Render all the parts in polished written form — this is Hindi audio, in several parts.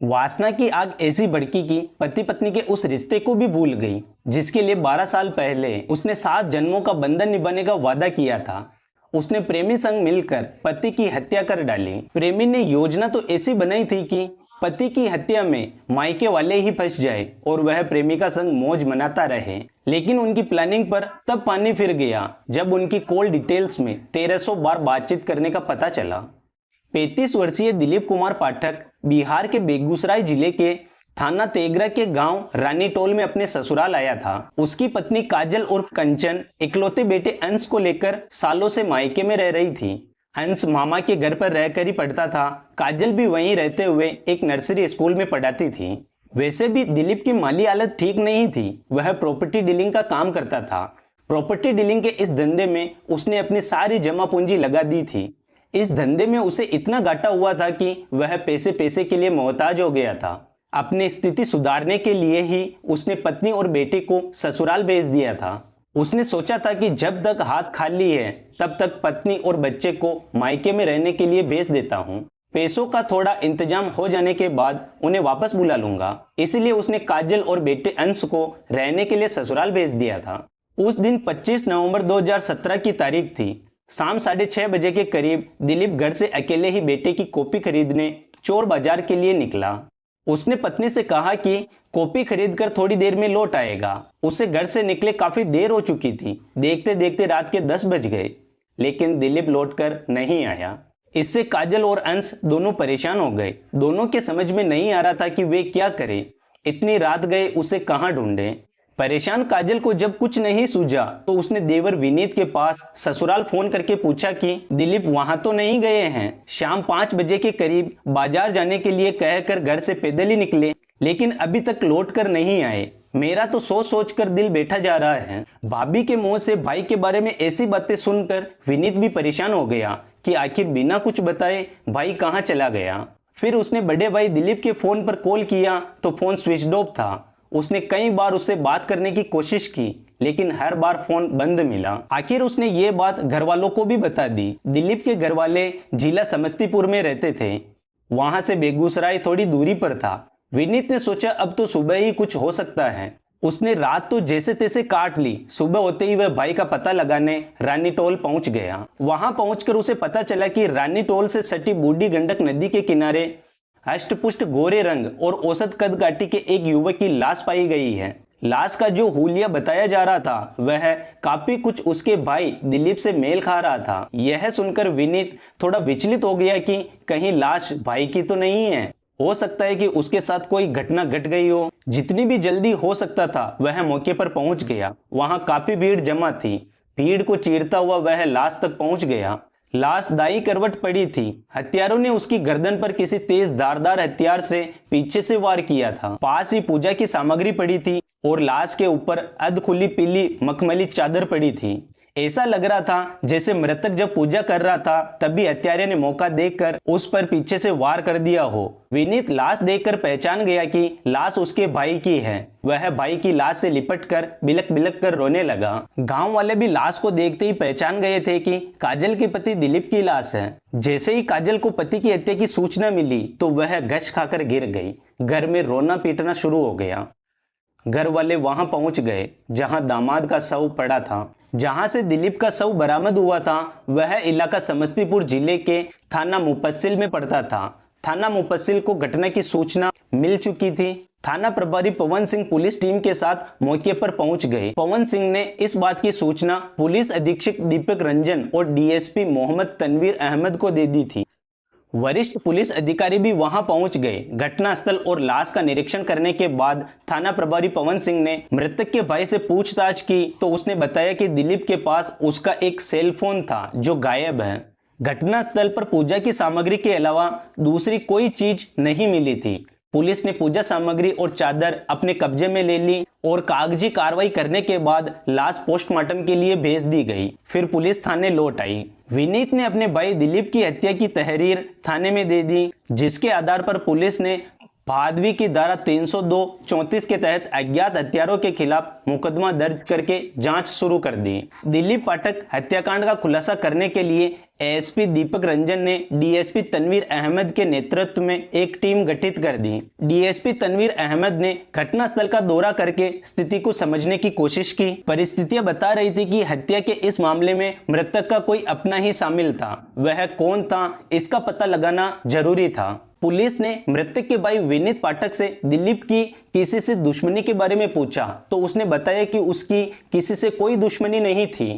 वासना की आग ऐसी भड़की कि पति पत्नी के उस रिश्ते को भी भूल गई जिसके लिए 12 साल पहले उसने 7 जन्मों का बंधन निभाने का वादा किया था। उसने प्रेमी संग मिलकर पति की हत्या कर डाली। प्रेमी ने योजना तो ऐसी बनाई थी कि पति की हत्या में मायके वाले ही फंस जाए और वह प्रेमिका संग मौज मनाता रहे। लेकिन उनकी प्लानिंग पर तब पानी फिर गया जब उनकी कॉल डिटेल्स में 1300 बार बातचीत करने का पता चला। 35 वर्षीय दिलीप कुमार पाठक बिहार के बेगूसराय जिले के थाना तेगरा के गांव रानीटोल में अपने ससुराल आया था। उसकी पत्नी काजल उर्फ कंचन इकलौते बेटे अंश को लेकर सालों से मायके में रह रही थी। अंश मामा के घर पर रहकर ही पढ़ता था। काजल भी वहीं रहते हुए एक नर्सरी स्कूल में पढ़ाती थी। वैसे भी दिलीप की माली हालत ठीक नहीं थी। वह प्रॉपर्टी डीलिंग का काम करता था। प्रॉपर्टी डीलिंग के इस धंधे में उसने अपनी सारी जमा पूंजी लगा दी थी। इस धंधे में उसे इतना घाटा हुआ था कि वह पैसे पैसे के लिए मोहताज हो गया था। अपनी स्थिति सुधारने के लिए ही उसने पत्नी और बेटे को ससुराल भेज दिया था। उसने सोचा था कि जब तक हाथ खाली है तब तक पत्नी और बच्चे को मायके में रहने के लिए भेज देता हूँ। पैसों का थोड़ा इंतजाम हो जाने के बाद उन्हें वापस बुला लूंगा। इसलिए उसने काजल और बेटे अंश को रहने के लिए ससुराल भेज दिया था। उस दिन 25 नवंबर 2017 की तारीख थी। शाम 6:30 बजे के करीब दिलीप घर से अकेले ही बेटे की कॉपी खरीदने चोर बाजार के लिए निकला। उसने पत्नी से कहा कि कॉपी खरीदकर थोड़ी देर में लौट आएगा। उसे घर से निकले काफी देर हो चुकी थी। देखते देखते रात के 10 बज गए, लेकिन दिलीप लौटकर नहीं आया। इससे काजल और अंश दोनों परेशान हो गए। दोनों के समझ में नहीं आ रहा था कि वे क्या करें। इतनी रात गए, उसे कहाँ ढूंढें। परेशान काजल को जब कुछ नहीं सूझा तो उसने देवर विनीत के पास ससुराल फोन करके पूछा कि दिलीप वहां तो नहीं गए हैं। शाम 5 बजे के करीब बाजार जाने के लिए कहकर घर से पैदल ही निकले, लेकिन अभी तक लौट कर नहीं आए। मेरा तो सोच सोच कर दिल बैठा जा रहा है। भाभी के मुंह से भाई के बारे में ऐसी बातें सुनकर विनीत भी परेशान हो गया कि आखिर बिना कुछ बताए भाई कहाँ चला गया। फिर उसने बड़े भाई दिलीप के फोन पर कॉल किया तो फोन स्विच ऑफ था। उसने कई बार उससे बात करने की कोशिश की, लेकिन हर बार फोन बंद मिला। आखिर उसने ये बात घर वालों को भी बता दी। दिलीप के घर वाले जिला समस्तीपुर में रहते थे। वहां से बेगूसराय थोड़ी दूरी पर था। विनीत ने सोचा अब तो सुबह ही कुछ हो सकता है। उसने रात तो जैसे तैसे काट ली। सुबह होते ही वह भाई का पता लगाने रानीटोल पहुंच गया। वहां पहुंचकर उसे पता चला कि रानीटोल से सटी बूढ़ी गंडक नदी के किनारे अष्टपुष्ट गोरे रंग और औसत कदकाठी के एक युवक की लाश पाई गई है। लाश का जो हुलिया बताया जा रहा था वह काफी कुछ उसके भाई दिलीप से मेल खा रहा था। यह सुनकर विनीत थोड़ा विचलित हो गया कि कहीं लाश भाई की तो नहीं है। हो सकता है कि उसके साथ कोई घटना घट गई हो। जितनी भी जल्दी हो सकता था वह मौके पर पहुंच गया। वहां काफी भीड़ जमा थी। भीड़ को चीरता हुआ वह लाश तक पहुंच गया। लाश दाई करवट पड़ी थी। हत्यारों ने उसकी गर्दन पर किसी तेज धारदार हथियार से पीछे से वार किया था। पास ही पूजा की सामग्री पड़ी थी और लाश के ऊपर अध खुली पीली मखमली चादर पड़ी थी। ऐसा लग रहा था जैसे मृतक जब पूजा कर रहा था तभी हत्यारे ने मौका देखकर उस पर पीछे से वार कर दिया हो। विनीत लाश देखकर पहचान गया कि लाश उसके भाई की है। वह भाई की लाश से लिपटकर बिलक बिलक कर रोने लगा। गांव वाले भी लाश को देखते ही पहचान गए थे कि काजल के पति दिलीप की लाश है। जैसे ही काजल को पति की हत्या की सूचना मिली तो वह गश खाकर गिर गई। घर में रोना पीटना शुरू हो गया। घर वाले वहां पहुंच गए जहां दामाद का शव पड़ा था। जहां से दिलीप का शव बरामद हुआ था वह इलाका समस्तीपुर जिले के थाना मुफस्सिल में पड़ता था। थाना मुफस्सिल को घटना की सूचना मिल चुकी थी। थाना प्रभारी पवन सिंह पुलिस टीम के साथ मौके पर पहुंच गए। पवन सिंह ने इस बात की सूचना पुलिस अधीक्षक दीपक रंजन और डीएसपी मोहम्मद तनवीर अहमद को दे दी थी। वरिष्ठ पुलिस अधिकारी भी वहां पहुंच गए। घटनास्थल और लाश का निरीक्षण करने के बाद थाना प्रभारी पवन सिंह ने मृतक के भाई से पूछताछ की तो उसने बताया कि दिलीप के पास उसका एक सेल फोन था जो गायब है। घटनास्थल पर पूजा की सामग्री के अलावा दूसरी कोई चीज नहीं मिली थी। पुलिस ने पूजा सामग्री और चादर अपने कब्जे में ले ली और कागजी कार्रवाई करने के बाद लाश पोस्टमार्टम के लिए भेज दी गई। फिर पुलिस थाने लौट आई। विनीत ने अपने भाई दिलीप की हत्या की तहरीर थाने में दे दी, जिसके आधार पर पुलिस ने भादवी की धारा 302-34 के तहत अज्ञात हत्यारों के खिलाफ मुकदमा दर्ज करके जांच शुरू कर दी। दिलीप पाठक हत्याकांड का खुलासा करने के लिए एएसपी दीपक रंजन ने डीएसपी तनवीर अहमद के नेतृत्व में एक टीम गठित कर दी। डीएसपी तनवीर अहमद ने घटनास्थल का दौरा करके स्थिति को समझने की कोशिश की। परिस्थितियां बता रही थी कि हत्या के इस मामले में मृतक का कोई अपना ही शामिल था। वह कौन था, इसका पता लगाना जरूरी था। पुलिस ने मृतक के भाई विनीत पाठक से दिलीप की किसी से दुश्मनी के बारे में पूछा तो उसने बताया कि उसकी किसी से कोई दुश्मनी नहीं थी।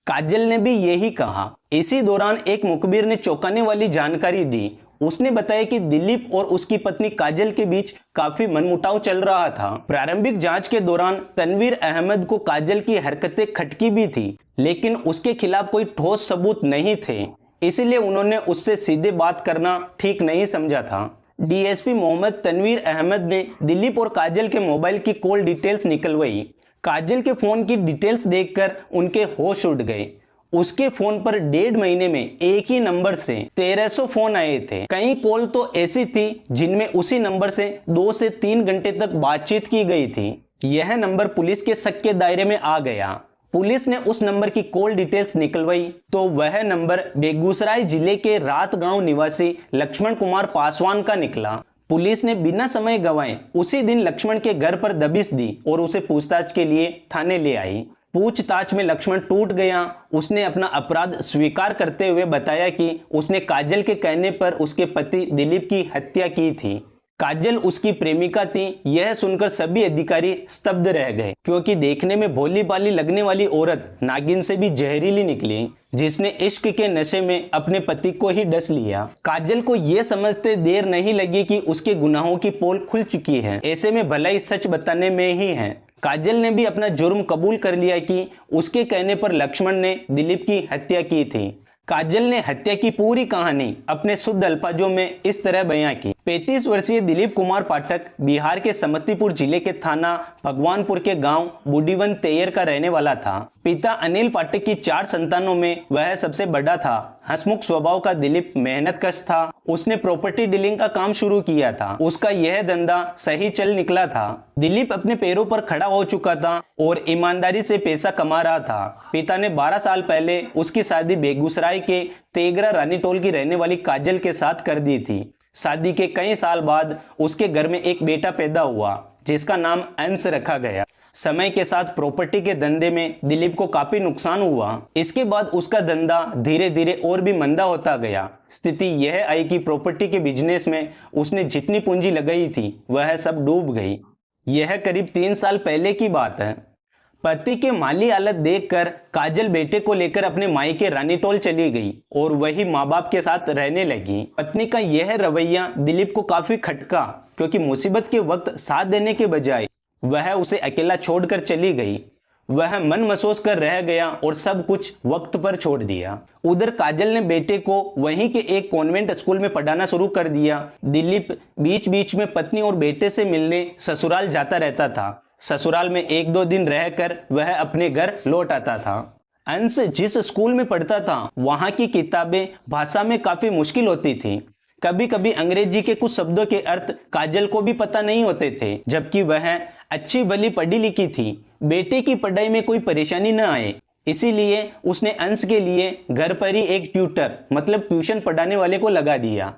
काजल ने भी यही कहा। इसी दौरान एक मुखबिर ने चौंकाने वाली जानकारी दी। उसने बताया कि दिलीप और उसकी पत्नी काजल के बीच काफी मनमुटाव चल रहा था। प्रारंभिक जांच के दौरान तनवीर अहमद को काजल की हरकतें खटकी भी थी, लेकिन उसके खिलाफ कोई ठोस सबूत नहीं थे, इसलिए उन्होंने उससे सीधे बात करना ठीक नहीं समझा था। डीएसपी मोहम्मद तनवीर अहमद ने दिलीप और काजल के मोबाइल की कॉल डिटेल्स निकलवाई। काजल के फोन की डिटेल्स देखकर उनके होश उड़ गए। उसके फोन पर 1.5 महीने में एक ही नंबर से 1300 फोन आए थे। कई कॉल तो ऐसी थी जिनमें उसी नंबर से 2 से 3 घंटे तक बातचीत की गई थी। यह नंबर पुलिस के शक के दायरे में आ गया। पुलिस ने उस नंबर की कॉल डिटेल्स निकलवाई तो वह नंबर बेगूसराय जिले के रात गांव निवासी लक्ष्मण कुमार पासवान का निकला। पुलिस ने बिना समय गंवाए उसी दिन लक्ष्मण के घर पर दबिश दी और उसे पूछताछ के लिए थाने ले आई। पूछताछ में लक्ष्मण टूट गया। उसने अपना अपराध स्वीकार करते हुए बताया कि उसने काजल के कहने पर उसके पति दिलीप की हत्या की थी। काजल उसकी प्रेमिका थी। यह सुनकर सभी अधिकारी स्तब्ध रह गए, क्योंकि देखने में भोली भाली लगने वाली औरत नागिन से भी जहरीली निकली, जिसने इश्क के नशे में अपने पति को ही डस लिया। काजल को यह समझते देर नहीं लगी कि उसके गुनाहों की पोल खुल चुकी है। ऐसे में भलाई सच बताने में ही है। काजल ने भी अपना जुर्म कबूल कर लिया कि उसके कहने पर लक्ष्मण ने दिलीप की हत्या की थी। काजल ने हत्या की पूरी कहानी अपने शुद्ध अल्फाजों में इस तरह बयां की। 35 वर्षीय दिलीप कुमार पाठक बिहार के समस्तीपुर जिले के थाना भगवानपुर के गांव बुडीवन तैयर का रहने वाला था। पिता अनिल पाठक की 4 संतानों में वह सबसे बड़ा था। हंसमुख स्वभाव का दिलीप मेहनतकश था। उसने प्रॉपर्टी डीलिंग का काम शुरू किया था। उसका यह धंधा सही चल निकला था। दिलीप अपने पैरों पर खड़ा हो चुका था और ईमानदारी से पैसा कमा रहा था। पिता ने 12 साल पहले उसकी शादी बेगूसराय के तेगरा रानीटोल की रहने वाली काजल के साथ कर दी थी। शादी के कई साल बाद उसके घर में एक बेटा पैदा हुआ, जिसका नाम अंश रखा गया। समय के साथ प्रॉपर्टी के धंधे में दिलीप को काफी नुकसान हुआ। इसके बाद उसका धंधा धीरे धीरे और भी मंदा होता गया। स्थिति यह आई कि प्रॉपर्टी के बिजनेस में उसने जितनी पूंजी लगाई थी वह सब डूब गई। यह करीब 3 साल पहले की बात है। पति के माली हालत देखकर काजल बेटे को लेकर अपने मायके रानीटोल चली गई और वही माँ बाप के साथ रहने लगी। पत्नी का यह रवैया दिलीप को काफी खटका, क्योंकि मुसीबत के वक्त साथ देने के बजाय वह उसे अकेला छोड़कर चली गई। वह मन महसूस कर रह गया और सब कुछ वक्त पर छोड़ दिया। उधर काजल ने बेटे को वहीं के एक कॉन्वेंट स्कूल में पढ़ाना शुरू कर दिया। दिलीप बीच बीच में पत्नी और बेटे से मिलने ससुराल जाता रहता था। ससुराल में 1-2 दिन रहकर वह अपने घर लौट आता था। अंश जिस स्कूल में पढ़ता था वहां की किताबें भाषा में काफी मुश्किल होती थी। कभी कभी अंग्रेजी के कुछ शब्दों के अर्थ काजल को भी पता नहीं होते थे, जबकि वह अच्छी भली पढ़ी लिखी थी। बेटे की पढ़ाई में कोई परेशानी न आए, इसीलिए उसने अंश के लिए घर पर ही एक ट्यूटर मतलब ट्यूशन पढ़ाने वाले को लगा दिया।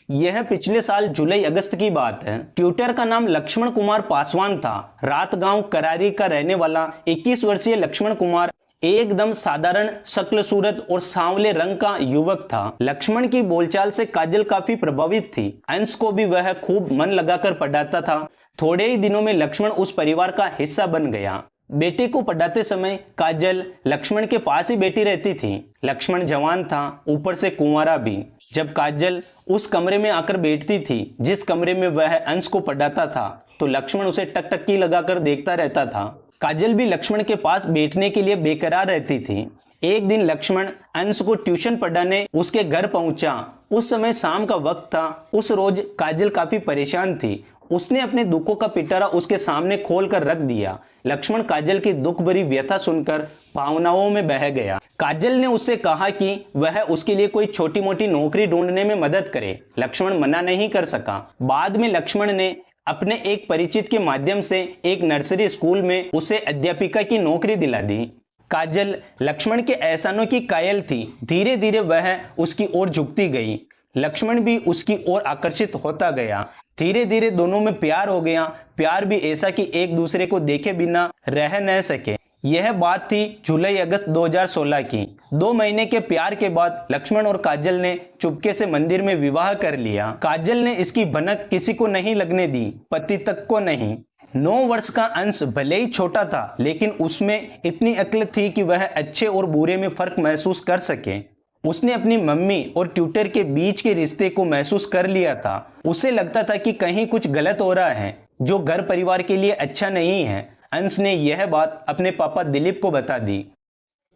यह पिछले साल जुलाई अगस्त की बात है। ट्यूटर का नाम लक्ष्मण कुमार पासवान था। रात गांव करारी का रहने वाला 21 वर्षीय लक्ष्मण कुमार एकदम साधारण शक्ल सूरत और सांवले रंग का युवक था। लक्ष्मण की बोलचाल से काजल काफी प्रभावित थी। अंश को भी वह खूब मन लगाकर पढ़ाता था। थोड़े ही दिनों में लक्ष्मण उस परिवार का हिस्सा बन गया। बेटे को पढ़ाते समय काजल लक्ष्मण के पास ही बैठी रहती थी। लक्ष्मण जवान था, ऊपर से कुंवारा भी। जब काजल उस कमरे में आकर बैठती थी जिस कमरे में वह अंश को पढ़ाता था, तो लक्ष्मण उसे टकटकी लगाकर देखता रहता था। काजल भी लक्ष्मण के पास बैठने के लिए बेकरार रहती थी। एक दिन लक्ष्मण अंश को ट्यूशन पढ़ाने उसके घर पहुंचा। उस समय शाम का वक्त था। उस रोज काजल काफी परेशान थी। उसने अपने दुखों का पिटारा उसके सामने खोल कर रख दिया। लक्ष्मण काजल की दुख भरी व्यथा सुनकर भावनाओं में बह गया। काजल ने उससे कहा कि वह उसके लिए कोई छोटी मोटी नौकरी ढूंढने में मदद करे। लक्ष्मण मना नहीं कर सका। बाद में लक्ष्मण ने अपने एक परिचित के माध्यम से एक नर्सरी स्कूल में उसे अध्यापिका की नौकरी दिला दी। काजल लक्ष्मण के एहसानों की कायल थी। धीरे धीरे वह उसकी ओर झुकती गई। लक्ष्मण भी उसकी ओर आकर्षित होता गया। धीरे धीरे दोनों में प्यार हो गया। प्यार भी ऐसा कि एक दूसरे को देखे बिना रह न सके। यह बात थी जुलाई अगस्त 2016 की। 2 महीने के प्यार के बाद लक्ष्मण और काजल ने चुपके से मंदिर में विवाह कर लिया। काजल ने इसकी भनक किसी को नहीं लगने दी, पति तक को नहीं। 9 वर्ष का अंश भले ही छोटा था, लेकिन उसमें इतनी अक्ल थी कि वह अच्छे और बुरे में फर्क महसूस कर सके। उसने अपनी मम्मी और ट्यूटर के बीच के रिश्ते को महसूस कर लिया था। उसे लगता था कि कहीं कुछ गलत हो रहा है, जो घर परिवार के लिए अच्छा नहीं है। अंश ने यह बात अपने पापा दिलीप को बता दी।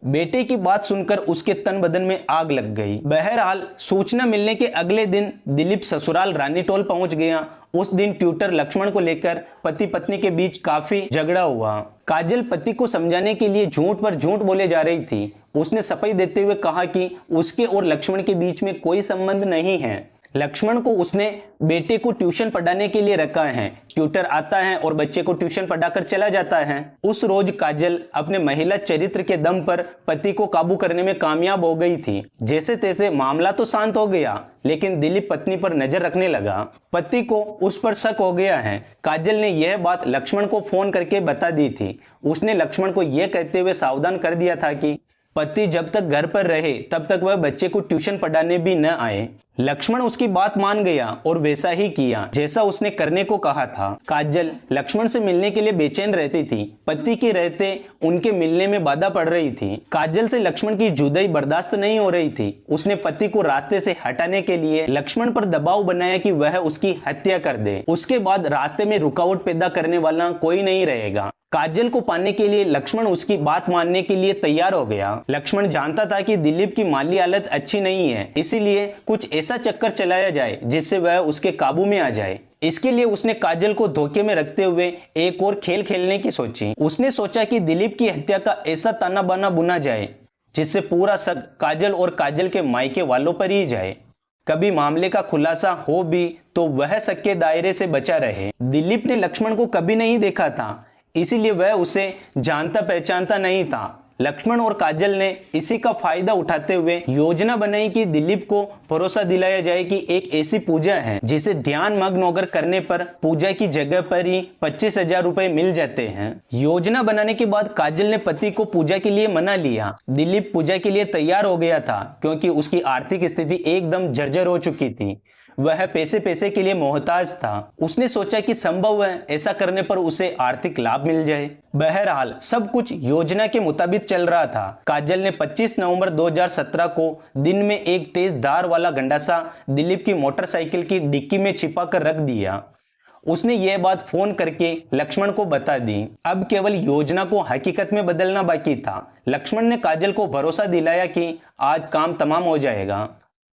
बेटे की बात सुनकर उसके तन बदन में आग लग गई। बहरहाल सूचना मिलने के अगले दिन दिलीप ससुराल रानीटोल पहुंच गया। उस दिन ट्यूटर लक्ष्मण को लेकर पति पत्नी के बीच काफी झगड़ा हुआ। काजल पति को समझाने के लिए झूठ पर झूठ बोले जा रही थी। उसने सफाई देते हुए कहा कि उसके और लक्ष्मण के बीच में कोई संबंध नहीं है। लक्ष्मण को उसने बेटे को ट्यूशन पढ़ाने के लिए रखा है। ट्यूटर आता है और बच्चे को ट्यूशन पढ़ाकर चला जाता है। उस रोज काजल अपने महिला चरित्र के दम पर पति को काबू करने में कामयाब हो गई थी। जैसे तैसे मामला तो शांत हो गया, लेकिन दिलीप पत्नी पर नजर रखने लगा। पति को उस पर शक हो गया है। काजल ने यह बात लक्ष्मण को फोन करके बता दी थी। उसने लक्ष्मण को यह कहते हुए सावधान कर दिया था कि पति जब तक घर पर रहे तब तक वह बच्चे को ट्यूशन पढ़ाने भी न आए। लक्ष्मण उसकी बात मान गया और वैसा ही किया जैसा उसने करने को कहा था। काजल लक्ष्मण से मिलने के लिए बेचैन रहती थी। पति के रहते उनके मिलने में बाधा पड़ रही थी। काजल से लक्ष्मण की जुदाई बर्दाश्त नहीं हो रही थी। उसने पति को रास्ते से हटाने के लिए लक्ष्मण पर दबाव बनाया कि वह उसकी हत्या कर दे। उसके बाद रास्ते में रुकावट पैदा करने वाला कोई नहीं रहेगा। काजल को पाने के लिए लक्ष्मण उसकी बात मानने के लिए तैयार हो गया। लक्ष्मण जानता था कि दिलीप की माली हालत अच्छी नहीं है, इसीलिए कुछ ऐसा चक्कर चलाया जाए जिससे वह उसके काबू में आ जाए। इसके लिए उसने काजल को धोखे में रखते हुए एक और खेल खेलने की सोची। उसने सोचा कि दिलीप की हत्या का ऐसा ताना बाना बुना जाए जिससे पूरा शक काजल और काजल के मायके वालों पर ही जाए। कभी मामले का खुलासा हो भी तो वह शक के दायरे से बचा रहे। दिलीप ने लक्ष्मण को कभी नहीं देखा था, इसीलिए वह उसे जानता पहचानता नहीं था। लक्ष्मण और काजल ने इसी का फायदा उठाते हुए योजना बनाई कि दिलीप को भरोसा दिलाया जाए कि एक ऐसी पूजा है जिसे ध्यान मग्न होकर करने पर पूजा की जगह पर ही 25,000 रुपए मिल जाते हैं। योजना बनाने के बाद काजल ने पति को पूजा के लिए मना लिया। दिलीप पूजा के लिए तैयार हो गया था क्योंकि उसकी आर्थिक स्थिति एकदम जर्जर हो चुकी थी। वह पैसे के लिए मोहताज था। उसने सोचा कि संभव है ऐसा करने पर उसे आर्थिक लाभ मिल जाए। बहरहाल सब कुछ योजना के मुताबिक चल रहा था। काजल ने 25 नवंबर 2017 को दिन में एक तेज धार वाला गंडासा दिलीप की मोटरसाइकिल की डिक्की में छिपा कर रख दिया। उसने यह बात फोन करके लक्ष्मण को बता दी। अब केवल योजना को हकीकत में बदलना बाकी था। लक्ष्मण ने काजल को भरोसा दिलाया कि आज काम तमाम हो जाएगा।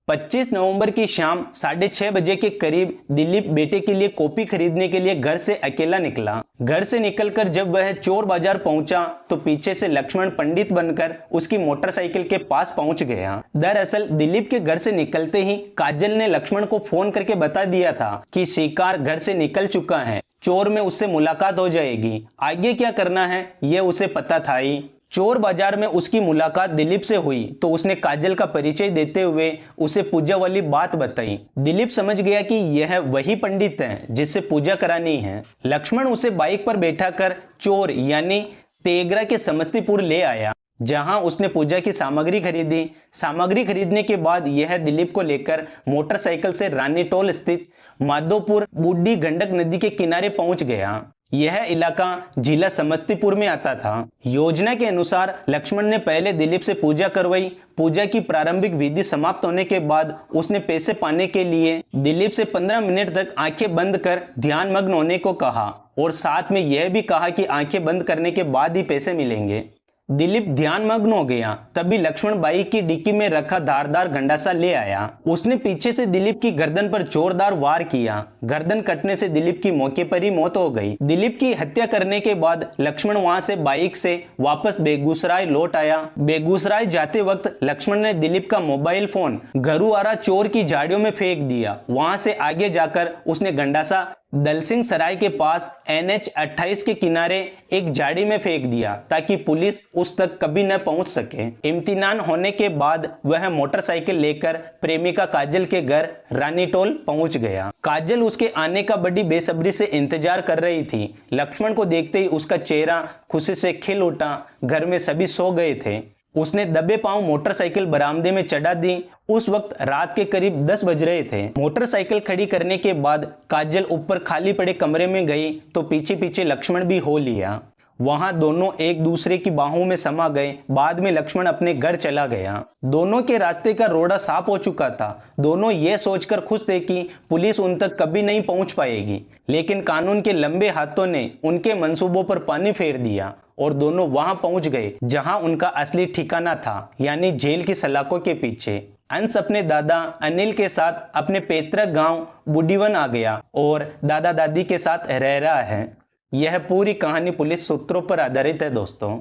25 नवंबर की शाम 6:30 बजे के करीब दिलीप बेटे के लिए कॉपी खरीदने के लिए घर से अकेला निकला। घर से निकलकर जब वह चोर बाजार पहुंचा तो पीछे से लक्ष्मण पंडित बनकर उसकी मोटरसाइकिल के पास पहुंच गया। दरअसल दिलीप के घर से निकलते ही काजल ने लक्ष्मण को फोन करके बता दिया था कि शिकार घर से निकल चुका है, चोर में उससे मुलाकात हो जाएगी। आगे क्या करना है यह उसे पता था ही। चोर बाजार में उसकी मुलाकात दिलीप से हुई तो उसने काजल का परिचय देते हुए उसे पूजा वाली बात बताई। दिलीप समझ गया कि यह वही पंडित है जिससे पूजा करानी है। लक्ष्मण उसे बाइक पर बैठाकर चोर यानी तेगरा के समस्तीपुर ले आया, जहां उसने पूजा की सामग्री खरीदी। सामग्री खरीदने के बाद यह दिलीप को लेकर मोटरसाइकिल से रानीटोल स्थित माधोपुर बूढ़ी गंडक नदी के किनारे पहुंच गया। यह इलाका जिला समस्तीपुर में आता था। योजना के अनुसार लक्ष्मण ने पहले दिलीप से पूजा करवाई। पूजा की प्रारंभिक विधि समाप्त होने के बाद उसने पैसे पाने के लिए दिलीप से 15 मिनट तक आंखें बंद कर ध्यान मग्न होने को कहा और साथ में यह भी कहा कि आंखें बंद करने के बाद ही पैसे मिलेंगे। दिलीप ध्यानमग्न हो गया। तभी लक्ष्मण बाइक की डिक्की में रखा धारदार गंडासा ले आया। उसने पीछे से दिलीप की गर्दन पर जोरदार वार किया। गर्दन कटने से दिलीप की मौके पर ही मौत हो गई। दिलीप की हत्या करने के बाद लक्ष्मण वहां से बाइक से वापस बेगूसराय लौट आया। बेगूसराय जाते वक्त लक्ष्मण ने दिलीप का मोबाइल फोन घरुआरा चोर की झाड़ियों में फेंक दिया। वहां से आगे जाकर उसने गंडासा दलसिंह सराय के पास NH 28 के किनारे एक झाड़ी में फेंक दिया ताकि पुलिस उस तक कभी न पहुंच सके। इम्तिनान होने के बाद वह मोटरसाइकिल लेकर प्रेमिका काजल के घर रानीटोल पहुंच गया। काजल उसके आने का बड़ी बेसब्री से इंतजार कर रही थी। लक्ष्मण को देखते ही उसका चेहरा खुशी से खिल उठा। घर में सभी सो गए थे। उसने दबे पांव मोटरसाइकिल बरामदे में चढ़ा दी। उस वक्त रात के करीब 10 बज रहे थे। मोटरसाइकिल खड़ी करने के बाद काजल ऊपर खाली पड़े कमरे में गई तो पीछे पीछे लक्ष्मण भी हो लिया। वहां दोनों एक दूसरे की बाहों में समा गए। बाद में लक्ष्मण अपने घर चला गया। दोनों के रास्ते का रोड़ा साफ हो चुका था। दोनों ये सोचकर खुश थे कि पुलिस उन तक कभी नहीं पहुंच पाएगी, लेकिन कानून के लंबे हाथों ने उनके मंसूबों पर पानी फेर दिया और दोनों वहां पहुंच गए जहां उनका असली ठिकाना था, यानी जेल की सलाखों के पीछे। अंश अपने दादा अनिल के साथ अपने पैतृक गांव बुढ़ीवन आ गया और दादा दादी के साथ रह रहा है। यह पूरी कहानी पुलिस सूत्रों पर आधारित है दोस्तों।